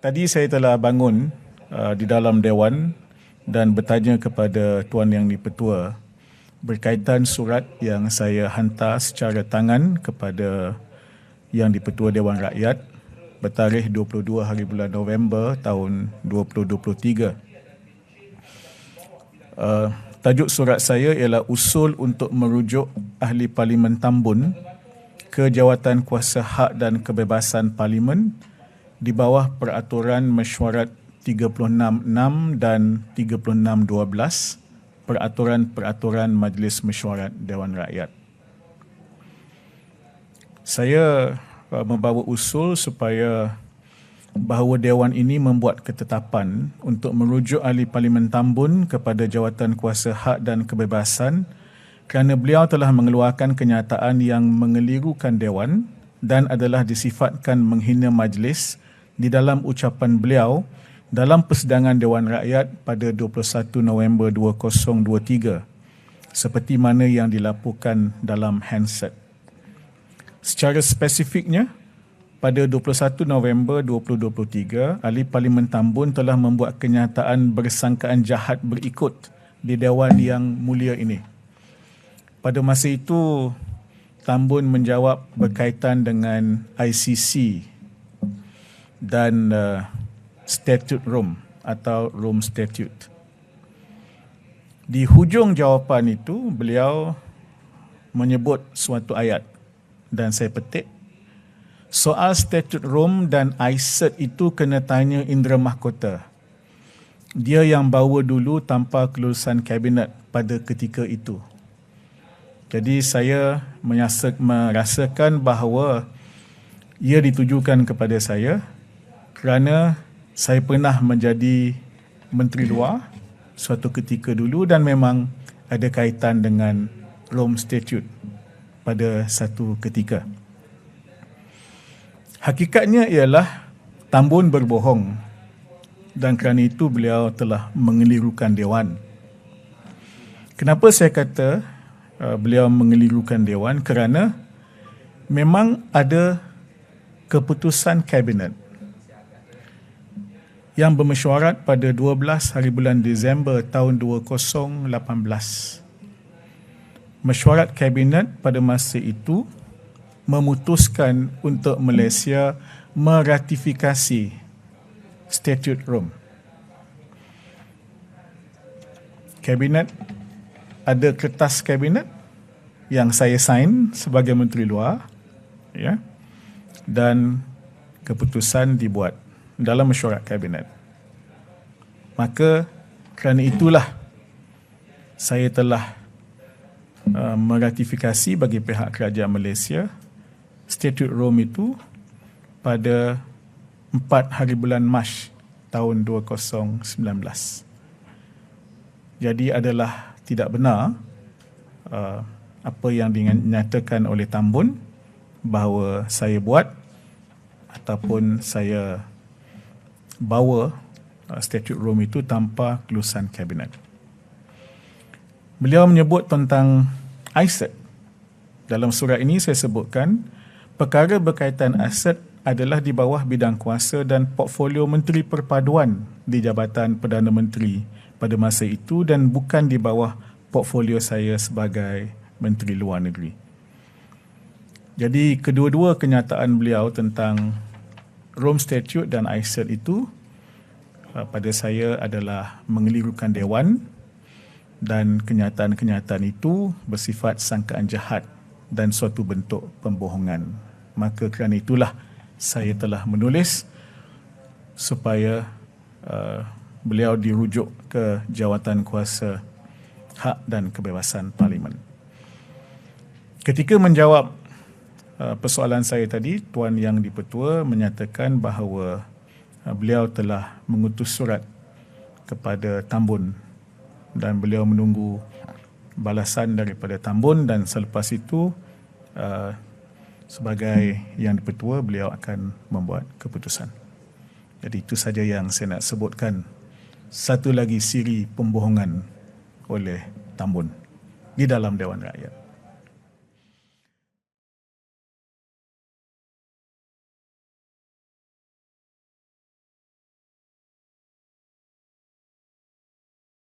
Tadi saya telah bangun di dalam Dewan dan bertanya kepada Tuan Yang di-Pertua berkaitan surat yang saya hantar secara tangan kepada Yang di-Pertua Dewan Rakyat bertarikh 22 hari bulan November tahun 2023. Tajuk surat saya ialah usul untuk merujuk Ahli Parlimen Tambun ke Jawatan Kuasa Hak dan Kebebasan Parlimen di bawah Peraturan Mesyuarat 36.6 dan 36.12 Peraturan-Peraturan Majlis Mesyuarat Dewan Rakyat. Saya membawa usul supaya bahawa Dewan ini membuat ketetapan untuk merujuk Ahli Parlimen Tambun kepada Jawatan Kuasa Hak dan Kebebasan kerana beliau telah mengeluarkan kenyataan yang mengelirukan Dewan dan adalah disifatkan menghina majlis di dalam ucapan beliau dalam persidangan Dewan Rakyat pada 21 November 2023 seperti mana yang dilaporkan dalam handset. Secara spesifiknya, pada 21 November 2023, Ahli Parlimen Tambun telah membuat kenyataan bersangkaan jahat berikut di Dewan yang mulia ini. Pada masa itu, Tambun menjawab berkaitan dengan ICC dan Statute Rome atau Rome Statute. Di hujung jawapan itu, beliau menyebut suatu ayat dan saya petik, soal Statute Rome dan ICET itu kena tanya Indra Mahkota. Dia yang bawa dulu tanpa kelulusan kabinet pada ketika itu. Jadi saya merasakan bahawa ia ditujukan kepada saya kerana saya pernah menjadi Menteri Luar suatu ketika dulu dan memang ada kaitan dengan Rome Statute pada satu ketika. Hakikatnya ialah Tambun berbohong dan kerana itu beliau telah mengelirukan Dewan. Kenapa saya kata beliau mengelirukan Dewan? Kerana memang ada keputusan kabinet yang bermesyuarat pada 12 hari bulan Disember tahun 2018. Mesyuarat kabinet pada masa itu memutuskan untuk Malaysia meratifikasi Statute Rome. Kabinet ada kertas kabinet yang saya sign sebagai Menteri Luar, ya, dan keputusan dibuat dalam mesyuarat kabinet. Maka kerana itulah saya telah meratifikasi bagi pihak kerajaan Malaysia Statute Rome itu pada 4 hari bulan Mac tahun 2019. Jadi adalah tidak benar apa yang dinyatakan oleh Tambun bahawa saya buat ataupun saya bawa Statute Rome itu tanpa kelulusan kabinet. Beliau menyebut tentang ICET. Dalam surat ini saya sebutkan perkara berkaitan ICET adalah di bawah bidang kuasa dan portfolio Menteri Perpaduan di Jabatan Perdana Menteri pada masa itu dan bukan di bawah portfolio saya sebagai Menteri Luar Negeri. Jadi kedua-dua kenyataan beliau tentang Rome Statute dan ICET itu pada saya adalah mengelirukan Dewan dan kenyataan-kenyataan itu bersifat sangkaan jahat dan suatu bentuk pembohongan. Maka kerana itulah saya telah menulis supaya beliau dirujuk ke Jawatan Kuasa Hak dan Kebebasan Parlimen. Ketika menjawab persoalan saya tadi, Tuan Yang di-Pertua menyatakan bahawa beliau telah mengutus surat kepada Tambun dan beliau menunggu balasan daripada Tambun dan selepas itu sebagai Yang di-Pertua beliau akan membuat keputusan. Jadi itu saja yang saya nak sebutkan. Satu lagi siri pembohongan oleh Tambun di dalam Dewan Rakyat.